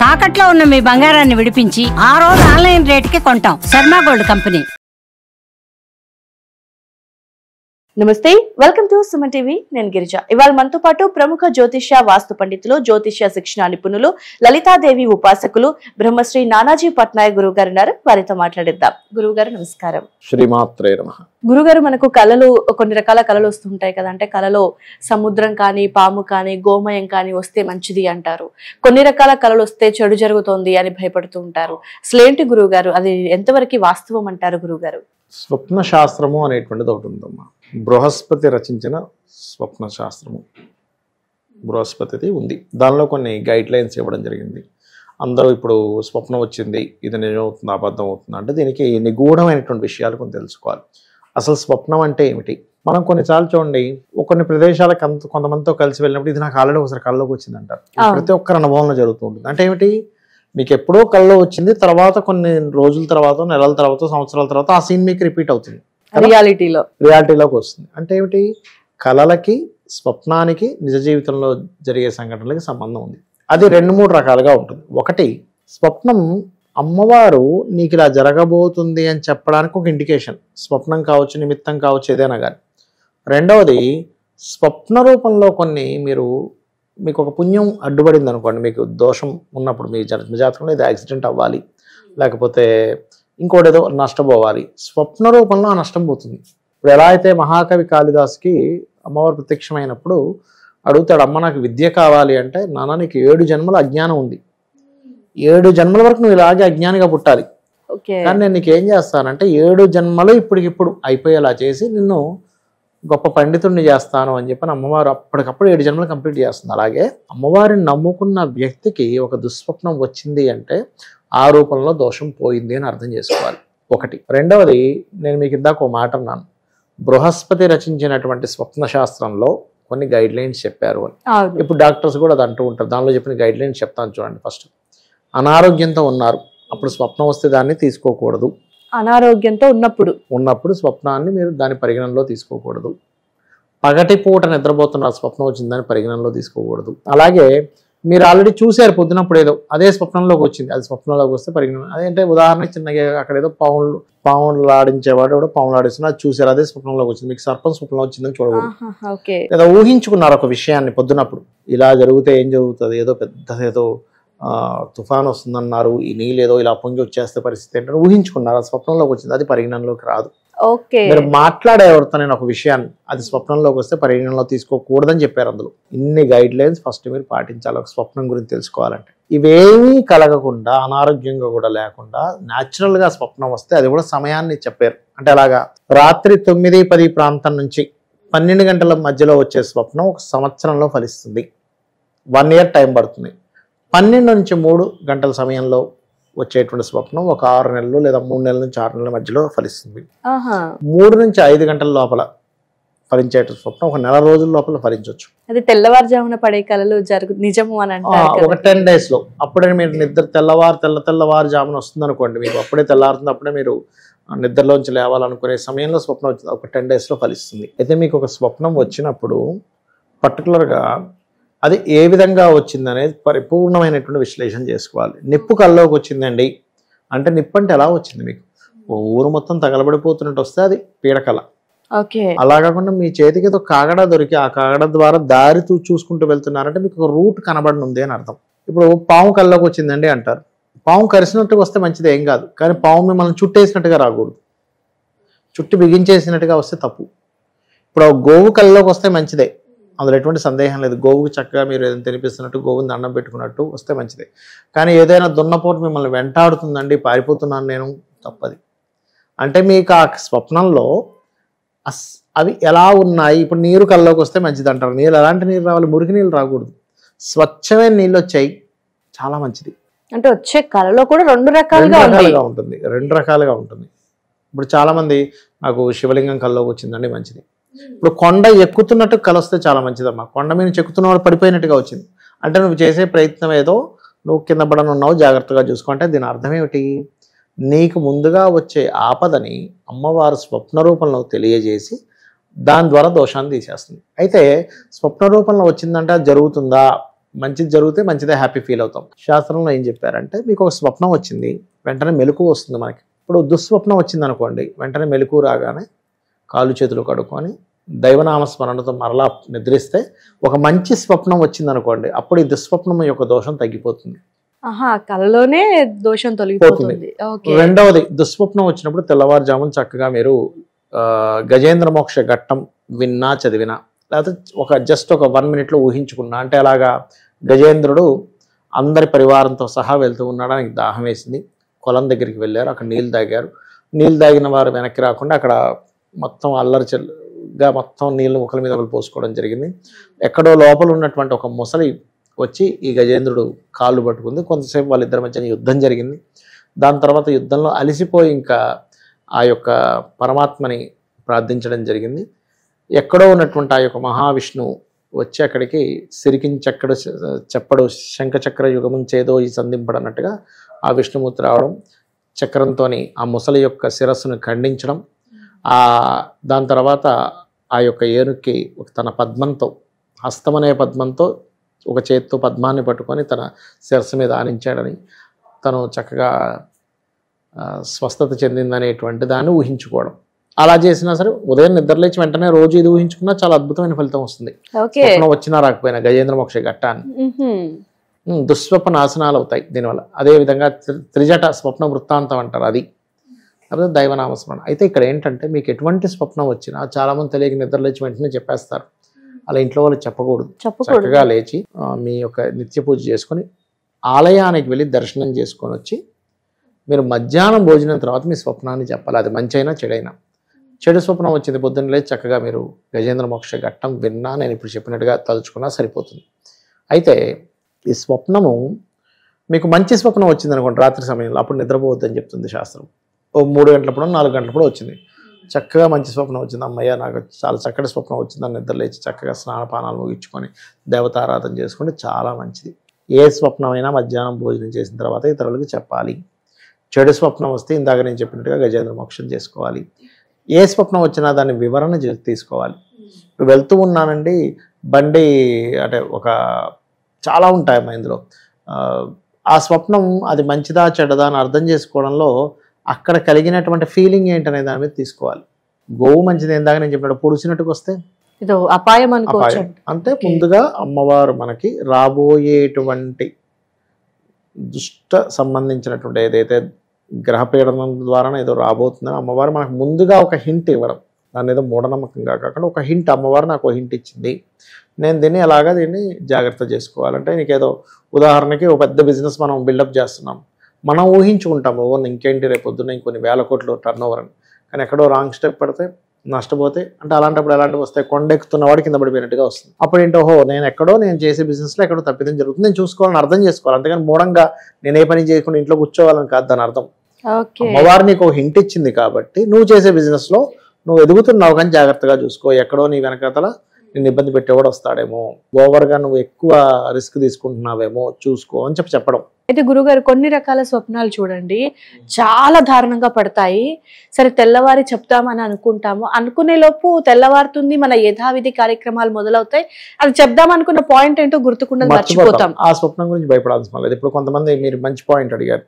తాకట్లో ఉన్న మీ బంగారాన్ని విడిపించి ఆ రోజు ఆన్లైన్ రేటుకి కొంటాం. Sharma gold company. నమస్తే, వెల్కమ్ టు సుమన్ టీవీ. నేను గిరిజ. ఇవాళ మనతో పాటు ప్రముఖ జ్యోతిష్య వాస్తు పండితులు, జ్యోతిష్య శిక్షణ నిపుణులు, లలితాదేవి ఉపాసకులు బ్రహ్మశ్రీ నానాజీ పట్నాయక్ గురువు గారు ఉన్నారు. వారితో మాట్లాడిద్దాం. గురువు గారు నమస్కారం. శ్రీమాత్రే నమః. గురుగారు, మనకు కళలు, కొన్ని రకాల కళలు వస్తుంటాయి కదా. అంటే కళలో సముద్రం కానీ, పాము కానీ, గోమయం కానీ వస్తే మంచిది అంటారు. కొన్ని రకాల కళలు వస్తే చెడు జరుగుతోంది అని భయపడుతూ ఉంటారు. అసలేంటి గురువు గారు, అది ఎంతవరకు వాస్తవం అంటారు గురువు గారు? స్వప్న శాస్త్రము అనేటువంటిది ఒకటి ఉందమ్మా. బృహస్పతి రచించిన స్వప్న శాస్త్రము, బృహస్పతిది ఉంది. దానిలో కొన్ని గైడ్ లైన్స్ ఇవ్వడం జరిగింది. అందరూ ఇప్పుడు స్వప్నం వచ్చింది, ఇది నిజం అవుతుంది, అబద్ధం అవుతుంది అంటే దీనికి నిగూఢమైనటువంటి విషయాలు కొన్ని తెలుసుకోవాలి. అసలు స్వప్నం అంటే ఏమిటి? మనం కొన్నిసార్లు చూడండి, కొన్ని ప్రదేశాలకు కొంతమందితో కలిసి వెళ్ళినప్పుడు ఇది నాకు ఆల్రెడీ ఒకసారి కళ్ళలోకి వచ్చింది అంటారు. ప్రతి ఒక్కరి అనుభవంలో జరుగుతూ ఉంటుంది. అంటే ఏమిటి? మీకు ఎప్పుడో కళ్ళలో వచ్చింది, తర్వాత కొన్ని రోజుల తర్వాత, నెలల తర్వాత, సంవత్సరాల తర్వాత ఆ సీన్ మీకు రిపీట్ అవుతుంది, రియాలిటీలోకి వస్తుంది. అంటే ఏమిటి? కళలకి, స్వప్నానికి, నిజ జీవితంలో జరిగే సంఘటనలకి సంబంధం ఉంది. అది 2-3 రకాలుగా ఉంటుంది. ఒకటి, స్వప్నం అమ్మవారు నీకు ఇలా జరగబోతుంది అని చెప్పడానికి ఒక ఇండికేషన్. స్వప్నం కావచ్చు, నిమిత్తం కావచ్చు, ఏదైనా కానీ. రెండవది, స్వప్న రూపంలో కొన్ని మీకు ఒక పుణ్యం అడ్డుపడింది అనుకోండి, మీకు దోషం ఉన్నప్పుడు మీ జాతకంలో ఇది యాక్సిడెంట్ అవ్వాలి, లేకపోతే ఇంకోటి ఏదో నష్టపోవాలి, స్వప్న రూపంలో ఆ నష్టం పోతుంది. ఇప్పుడు ఎలా అయితే మహాకవి కాళిదాసుకి అమ్మవారు ప్రత్యక్షమైనప్పుడు అడుగుతాడు, అమ్మ నాకు విద్య కావాలి అంటే, నాన్న నీకు 7 జన్మల అజ్ఞానం ఉంది, 7 జన్మల వరకు నువ్వు ఇలాగే అజ్ఞానిగా పుట్టాలి, కానీ నేను నీకు ఏం చేస్తానంటే 7 జన్మలు ఇప్పటికిప్పుడు అయిపోయేలా చేసి నిన్ను గొప్ప పండితుడిని చేస్తాను అని చెప్పని అమ్మవారు అప్పటికప్పుడు 7 జన్మలు కంప్లీట్ చేస్తుంది. అలాగే అమ్మవారిని నమ్ముకున్న వ్యక్తికి ఒక దుస్వప్నం వచ్చింది అంటే ఆ రూపంలో దోషం పోయింది అని అర్థం చేసుకోవాలి. ఒకటి. రెండవది, నేను మీకు ఇందాక ఒక మాట అన్నాను, బృహస్పతి రచించినటువంటి స్వప్న శాస్త్రంలో కొన్ని గైడ్ లైన్స్ చెప్పారు అని. ఇప్పుడు డాక్టర్స్ కూడా అది అంటూ ఉంటారు. దానిలో చెప్పిన గైడ్ లైన్స్ చెప్తాను చూడండి. ఫస్ట్, అనారోగ్యంతో ఉన్నారు, అప్పుడు స్వప్నం వస్తే దాన్ని తీసుకోకూడదు. అనారోగ్యంతో ఉన్నప్పుడు స్వప్నాన్ని మీరు దాని పరిగణనలో తీసుకోకూడదు. పగటిపూట నిద్రపోతున్న స్వప్నం వచ్చింది, దాన్ని పరిగణనలో తీసుకోకూడదు. అలాగే మీరు ఆల్రెడీ చూశారు పొద్దునప్పుడు ఏదో, అదే స్వప్నంలోకి వచ్చింది, అది స్వప్నంలోకి వస్తే పరిగణన. అదేంటే ఉదాహరణకి చిన్నగా అక్కడ ఏదో పావులు ఆడించేవాడు కూడా పావులు ఆడిస్తున్నా, అది చూసారు, అదే స్వప్నంలోకి వచ్చింది. మీకు సర్పం స్వప్నం వచ్చిందని చూడకూడదు. లేదా ఊహించుకున్నారు ఒక విషయాన్ని పొద్దునప్పుడు, ఇలా జరిగితే ఏం జరుగుతుంది, ఏదో పెద్ద ఏదో తుఫాన్ వస్తుందన్నారు, ఈ నీళ్ళు ఏదో ఇలా పొంగి వచ్చేస్తే పరిస్థితి ఏంటంటే ఊహించుకున్నారు, అది స్వప్నంలోకి వచ్చింది, అది పరిగణనలోకి రాదు. మీరు మాట్లాడేవారితో నేను ఒక విషయాన్ని, అది స్వప్నంలోకి వస్తే పరిగణనలో తీసుకోకూడదని చెప్పారు. అందులో ఇన్ని గైడ్ లైన్స్ ఫస్ట్ మీరు పాటించాలి ఒక స్వప్నం గురించి తెలుసుకోవాలంటే. ఇవేమీ కలగకుండా, అనారోగ్యంగా కూడా లేకుండా న్యాచురల్ గా స్వప్నం వస్తే అది కూడా సమయాన్ని చెప్పారు. అంటే అలాగా రాత్రి 9-10 ప్రాంతం నుంచి 12 గంటల మధ్యలో వచ్చే స్వప్నం 1 సంవత్సరంలో ఫలిస్తుంది. 1 year టైం పడుతుంది. 12 నుంచి 3 గంటల సమయంలో వచ్చేటువంటి స్వప్నం 6 నెలలు లేదా 3 నెలల నుంచి 6 నెలల మధ్యలో ఫలిస్తుంది. 3 నుంచి 5 గంటల లోపల ఫలించే స్వప్నం 1 నెల రోజుల లోపల ఫలించవచ్చు. అది తెల్లవారుజామున పడే కళలు నిజము అని అంటారు. ఒక 10 days లో అప్పుడే మీరు నిద్ర తెల్లవారుజామున వస్తుంది అనుకోండి, మీకు అప్పుడే తెల్లారుతుంది, అప్పుడే మీరు నిద్రలోంచి లేవాలనుకునే సమయంలో స్వప్నం వచ్చింది, ఒక 10 days లో ఫలిస్తుంది. అయితే మీకు ఒక స్వప్నం వచ్చినప్పుడు పర్టికులర్గా అది ఏ విధంగా వచ్చింది అనేది పరిపూర్ణమైనటువంటి విశ్లేషణ చేసుకోవాలి. నిప్పు కల్లోకి వచ్చిందండి అంటే, నిప్పు అంటే ఎలా వచ్చింది? మీకు ఊరు మొత్తం తగలబడిపోతున్నట్టు వస్తే అది పీడకల. అలా కాకుండా మీ చేతికి ఏదో కాగడ దొరికి ఆ కాగడ ద్వారా దారి చూసుకుంటూ వెళ్తున్నారంటే మీకు ఒక రూట్ కనబడనుంది అని అర్థం. ఇప్పుడు పాము కల్లోకి వచ్చిందండి అంటారు, పాము కరిసినట్టుగా వస్తే మంచిది, ఏం కాదు. కానీ పాము మిమ్మల్ని చుట్టేసినట్టుగా రాకూడదు, చుట్టి బిగించేసినట్టుగా వస్తే తప్పు. ఇప్పుడు గోవు కల్లోకి వస్తే మంచిదే, అందులో ఎటువంటి సందేహం లేదు. గోవుకి చక్కగా మీరు ఏదైనా తినిపిస్తున్నట్టు, గోవుని దండం పెట్టుకున్నట్టు వస్తే మంచిదే. కానీ ఏదైనా దున్నపోటు మిమ్మల్ని వెంటాడుతుందండి, పారిపోతున్నాను నేను, తప్పది. అంటే మీకు ఆ స్వప్నంలో అవి ఎలా ఉన్నాయి. ఇప్పుడు నీరు కల్లోకి వస్తే మంచిది అంటారు. నీళ్ళు ఎలాంటి నీరు రావాలి? మురికి నీళ్ళు రాకూడదు, స్వచ్ఛమైన నీళ్ళు వచ్చాయి, చాలా మంచిది. అంటే వచ్చే కళలో కూడా 2 రకాలుగా ఉంటుంది, 2 రకాలుగా ఉంటుంది. ఇప్పుడు చాలా మంది నాకు శివలింగం కల్లోకి వచ్చిందండి, మంచిది. ఇప్పుడు కొండ ఎక్కుతున్నట్టు కలొస్తే చాలా మంచిదమ్మా. కొండ మీద చెక్కుతున్నవాడు పడిపోయినట్టుగా వచ్చింది అంటే నువ్వు చేసే ప్రయత్నం ఏదో, నువ్వు కింద పడనున్నావు, జాగ్రత్తగా చూసుకుంటే దీని అర్థం ఏమిటి? నీకు ముందుగా వచ్చే ఆపదని అమ్మవారు స్వప్న రూపంలో తెలియజేసి దాని ద్వారా దోషాన్ని తీసేస్తుంది. అయితే స్వప్న రూపంలో వచ్చిందంటే అది జరుగుతుందా మంచిది జరిగితే మంచిదే హ్యాపీ ఫీల్ అవుతాం. శాస్త్రంలో ఏం చెప్పారంటే మీకు ఒక స్వప్నం వచ్చింది, వెంటనే మెలకువ వస్తుంది మనకి. ఇప్పుడు దుస్వప్నం వచ్చింది అనుకోండి, వెంటనే మెలకువ రాగానే కాళ్ళు చేతులు కడుక్కొని దైవనామ స్మరణతో మరలా నిద్రిస్తే, ఒక మంచి స్వప్నం వచ్చింది అనుకోండి, అప్పుడు ఈ దుస్వప్నం యొక్క దోషం తగ్గిపోతుంది. కలలోనే దోషం తొలగిపోతుంది. రెండవది, దుస్వప్నం వచ్చినప్పుడు తెల్లవారుజామున చక్కగా మీరు గజేంద్ర మోక్ష ఘట్టం విన్నా చదివినా, లేకపోతే జస్ట్ ఒక 1 minute ఊహించుకున్నా, అంటే అలాగా గజేంద్రుడు అందరి పరివారంతో సహా వెళ్తూ ఉన్నాడు, ఆయనకి దాహం వేసింది, కొలం దగ్గరికి వెళ్ళారు, అక్కడ నీళ్ళు తాగారు. నీళ్ళు తాగిన వారు వెనక్కి రాకుండా అక్కడ మొత్తం అల్లరిగా మొత్తం నీళ్ళు ముఖల మీద పోసుకోవడం జరిగింది. ఎక్కడో లోపల ఉన్నటువంటి ఒక ముసలి వచ్చి ఈ గజేంద్రుడు కాళ్ళు పట్టుకుంది. కొంతసేపు వాళ్ళిద్దరి మధ్యన యుద్ధం జరిగింది. దాని తర్వాత యుద్ధంలో అలిసిపోయి ఇంకా ఆ యొక్క పరమాత్మని ప్రార్థించడం జరిగింది. ఎక్కడో ఉన్నటువంటి ఆ యొక్క మహావిష్ణువు వచ్చి అక్కడికి సిరికించక్కడు చెప్పడు శంఖచక్ర యుగము చేదో ఈ సంధింపడన్నట్టుగా ఆ విష్ణుమూర్తి రావడం, చక్రంతో ఆ ముసలి యొక్క శిరస్సును ఖండించడం, దాని తర్వాత ఆ యొక్క ఏనుక్కి తన పద్మంతో, హస్తమనే పద్మంతో ఒక చేత్తో పద్మాన్ని పట్టుకొని తన శిరస్సు మీద ఆనించాడని, తను చక్కగా స్వస్థత చెందిందనేటువంటి దాన్ని ఊహించుకోవడం. అలా చేసినా సరే ఉదయం నిద్రలేచి వెంటనే రోజు ఇది ఊహించుకున్నా చాలా అద్భుతమైన ఫలితం వస్తుంది. స్వప్నం వచ్చినా రాకపోయినా గజేంద్ర మోక్ష ఘట్టాన్ని దుస్వప్న నాశనాలు అవుతాయి దీనివల్ల. అదేవిధంగా త్రిజట స్వప్న వృత్తాంతం అంటారు, అది లేకపోతే దైవనామస్మరణ. అయితే ఇక్కడ ఏంటంటే మీకు ఎటువంటి స్వప్నం వచ్చినా చాలామంది తెలియక నిద్రలేచి వెంటనే చెప్పేస్తారు. అలా ఇంట్లో వాళ్ళు చెప్పకూడదు. చక్కగా లేచి మీ యొక్క నిత్య పూజ చేసుకొని ఆలయానికి వెళ్ళి దర్శనం చేసుకొని వచ్చి మీరు మధ్యాహ్నం భోజనం తర్వాత మీ స్వప్నాన్ని చెప్పాలి. అది మంచైనా చెడైనా. చెడు స్వప్నం వచ్చింది పొద్దున్న లేచి చక్కగా మీరు గజేంద్ర మోక్ష ఘట్టం విన్నా, నేను ఇప్పుడు చెప్పినట్టుగా తలుచుకున్నా సరిపోతుంది. అయితే ఈ స్వప్నము మీకు మంచి స్వప్నం వచ్చింది అనుకోండి రాత్రి సమయంలో, అప్పుడు నిద్రపోవద్దని చెప్తుంది శాస్త్రం. ఓ 3 గంటలప్పుడు 4 గంటలప్పుడు వచ్చింది, చక్కగా మంచి స్వప్నం వచ్చింది, అమ్మయ్య నాకు చాలా చక్కటి స్వప్నం వచ్చిందని నిద్ర లేచి చక్కగా స్నానపానాలు ముగించుకొని దేవతారాధన చేసుకుంటే చాలా మంచిది. ఏ స్వప్నమైనా మధ్యాహ్నం భోజనం చేసిన తర్వాత ఇతరులకు చెప్పాలి. చెడు స్వప్నం వస్తే ఇందాక నేను చెప్పినట్టుగా గజేంద్ర మోక్షం చేసుకోవాలి. ఏ స్వప్నం వచ్చినా దాన్ని వివరణ తీసుకోవాలి. వెళ్తూ ఉన్నానండి బండి, అంటే చాలా ఉంటాయమ్మా ఇందులో. ఆ స్వప్నం అది మంచిదా చెడ్డదా అని అర్థం చేసుకోవడంలో అక్కడ కలిగినటువంటి ఫీలింగ్ ఏంటనే దాని మీద తీసుకోవాలి. గోవు మంచిది, ఇందాక నేను చెప్పినట్టు పొడిచినట్టుకు వస్తే అపాయం అంటే ముందుగా అమ్మవారు మనకి రాబోయేటువంటి దుష్ట సంబంధించినటువంటి ఏదైతే గ్రహపీడనం ద్వారా ఏదో రాబోతుందని అమ్మవారు మనకు ముందుగా ఒక హింట్ ఇవ్వడం, దాన్ని ఏదో మూఢనమ్మకంగా కాకుండా ఒక హింట్, అమ్మవారు నాకు ఒక హింట్ ఇచ్చింది, నేను దీన్ని ఎలాగా దీన్ని జాగ్రత్త చేసుకోవాలంటే, నీకేదో ఉదాహరణకి ఒక పెద్ద బిజినెస్ మనం బిల్డప్ చేస్తున్నాం, మనం ఊహించుకుంటాము ఇంకేంటి రేపు పొద్దున్న ఇంకొన్ని వేల కోట్లు టర్న్ ఓవర్ అని, కానీ ఎక్కడో రాంగ్ స్టెప్ పడితే నష్టపోతే, అంటే అలాంటప్పుడు ఎలాంటివి వస్తాయి, కొండెక్కుతున్నవాడు కింద పడిపోయినట్టుగా వస్తుంది. అప్పుడు ఏంటో నేను చేసే బిజినెస్లో ఎక్కడో తప్పిదం జరుగుతుంది, నేను చూసుకోవాలని అర్థం చేసుకోవాలి. అంతేగాని మూఢంగా నేను ఏ పని చేయకుండా ఇంట్లో కూర్చోవాలని కాదు దాని అర్థం. అమ్మవారు నీకు ఒక హింట్ ఇచ్చింది కాబట్టి నువ్వు చేసే బిజినెస్లో నువ్వు ఎదుగుతున్నావు కానీ జాగ్రత్తగా చూసుకో, ఎక్కడో నీ వెనకాతల నిన్ను ఇబ్బంది పెట్టేవాడు వస్తాడేమో, ఓవర్గా నువ్వు ఎక్కువ రిస్క్ తీసుకుంటున్నావేమో చూసుకో అని చెప్పడం. అయితే గురుగారు కొన్ని రకాల స్వప్నాలు చూడండి చాలా దారుణంగా పడతాయి. సరే తెల్లవారి చెప్తామని అనుకుంటాము, అనుకునే లోపు తెల్లవారుతుంది, మన యథావిధి కార్యక్రమాలు మొదలవుతాయి, అది చెప్దాం అనుకున్న పాయింట్ ఏంటో గుర్తుకుండా మర్చిపోతాం. ఆ స్వప్నం గురించి భయపడాల్సిన లేదు. ఇప్పుడు కొంతమంది మీరు మంచి పాయింట్ అడిగారు,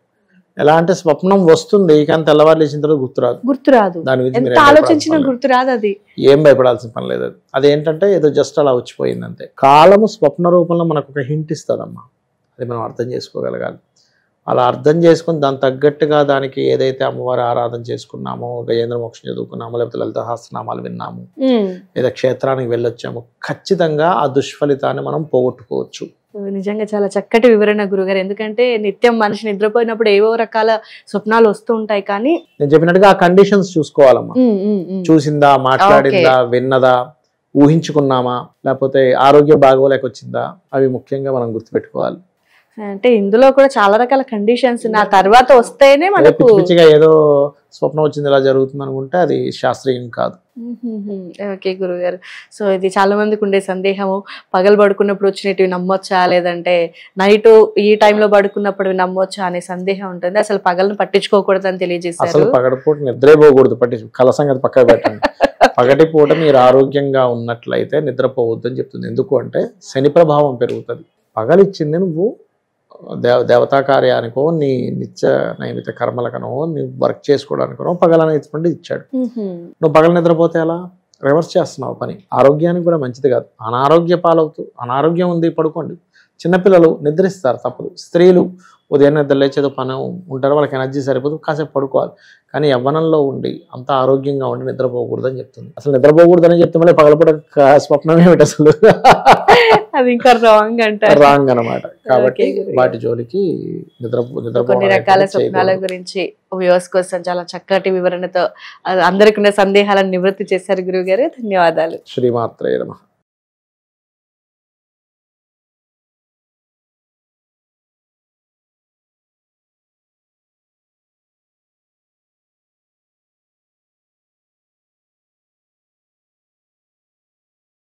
ఎలా అంటే స్వప్నం వస్తుంది కానీ తెల్లవారు లేచిన తర్వాత గుర్తురాదు, దాని గురించి ఆలోచించిన గుర్తురాదు, అది ఏం భయపడాల్సిన పని లేదు. అదేంటంటే ఏదో జస్ట్ అలా వచ్చిపోయింది అంతే. కాలము స్వప్న రూపంలో మనకు ఒక హింట్ ఇస్తుందమ్మా, అది మనం అర్థం చేసుకోగలగాలి. అలా అర్థం చేసుకుని దాని తగ్గట్టుగా దానికి ఏదైతే అమ్మవారి ఆరాధన చేసుకున్నామో, గజేంద్ర మోక్షం చదువుకున్నామో, లేకపోతే లలిత సహస్రనామాలు విన్నాము, లేదా క్షేత్రానికి వెళ్ళొచ్చాము, ఖచ్చితంగా ఆ దుష్ఫలితాన్ని మనం పోగొట్టుకోవచ్చు. నిజంగా చాలా చక్కటి వివరణ గురుగారు. ఎందుకంటే నిత్యం మనిషి నిద్రపోయినప్పుడు ఏవో రకాల స్వప్నాలు వస్తూ ఉంటాయి, కానీ నేను చెప్పినట్టుగా ఆ కండిషన్స్ చూసుకోవాలమ్మా. చూసిందా, మాట్లాడిందా, విన్నదా, ఊహించుకున్నామా, లేకపోతే ఆరోగ్యం బాగోలేక వచ్చిందా, అవి ముఖ్యంగా మనం గుర్తుపెట్టుకోవాలి. అంటే ఇందులో కూడా చాలా రకాల కండిషన్స్ నా తర్వాత వస్తేనే మనకు పిచ్చిగా ఏదో స్వప్నం వచ్చింది ఇలా జరుగుతుంది అనుకుంటే అది శాస్త్రీయం కాదు. ఓకే గురుగారు. సో ఇది చాలా మందికి ఉండే సందేహము, పగలు పడుకున్నప్పుడు వచ్చినవి నమ్మొచ్చా, లేదంటే నైట్ ఈ టైంలో పడుకున్నప్పుడు నమ్మొచ్చా అనే సందేహం ఉంటుంది. అసలు పగలను పట్టించుకోకూడదు అని తెలియజేశారు. అసలు పగటిపూట నిద్రపోకూడదు, కల సంగతి పక్కన పెట్టండి. పగటి పూట మీరు ఆరోగ్యంగా ఉన్నట్లయితే నిద్రపోవద్దు అని చెప్తుంది. ఎందుకు అంటే శని ప్రభావం పెరుగుతుంది. పగలిచ్చింది నువ్వు దేవతా కార్యానికో నీ నిత్య నైమిత కర్మలకనో నీ వర్క్ చేసుకోవడానికనో పగలనేటువంటి ఇచ్చాడు. నువ్వు పగల నిద్రపోతే ఎలా? రివర్స్ చేస్తున్నావు పని. ఆరోగ్యానికి కూడా మంచిది కాదు. అనారోగ్య పాలవుతూ అనారోగ్యం ఉంది పడుకోండి. చిన్నపిల్లలు నిద్రిస్తారు తప్పదు. స్త్రీలు ఉదయం నిద్ర లేచేదో పని ఉంటారు, వాళ్ళకి ఎనర్జీ సరిపోదు, కాసేపు పడుకోవాలి. కానీ యవ్వనంలో ఉండి అంత ఆరోగ్యంగా ఉండి నిద్రపోకూడదని చెప్తుంది. అసలు నిద్రపోకూడదని చెప్తే మళ్ళీ పగలపూట స్వప్నం ఏమిటి అసలు? అది ఇంకా రాంగ్ అంటారు. రాంగ్ అనమాట. కాబట్టి వాటి జోలికి కొన్ని రకాల స్వప్నాల గురించి వ్యూవర్స్ కోసం చాలా చక్కటి వివరణతో అందరికీ ఉన్న సందేహాలను నివృత్తి చేశారు గురువు గారు. ధన్యవాదాలు. శ్రీమాత్రే నమః.